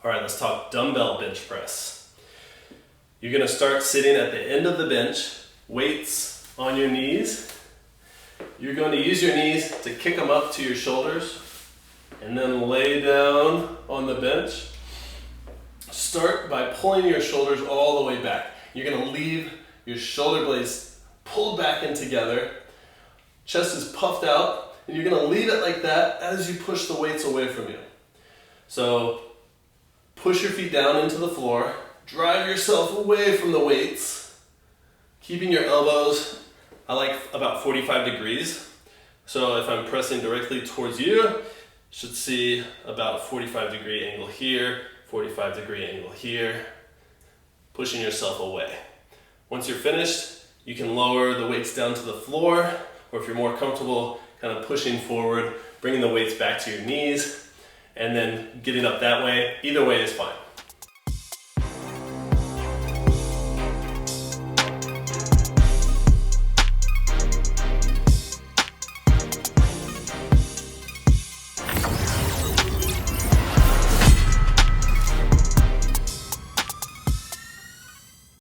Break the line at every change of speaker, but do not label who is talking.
All right, let's talk dumbbell bench press. You're gonna start sitting at the end of the bench, weights on your knees. You're going to use your knees to kick them up to your shoulders and then lay down on the bench. Start by pulling your shoulders all the way back. You're gonna leave your shoulder blades pulled back in together. Chest is puffed out, and you're gonna leave it like that as you push the weights away from you. So push your feet down into the floor, drive yourself away from the weights, keeping your elbows, I like about 45 degrees. So if I'm pressing directly towards you, should see about 45-degree angle here, 45-degree angle here, pushing yourself away. Once you're finished, you can lower the weights down to the floor, or if you're more comfortable, kind of pushing forward, bringing the weights back to your knees, and then getting up that way. Either way is fine.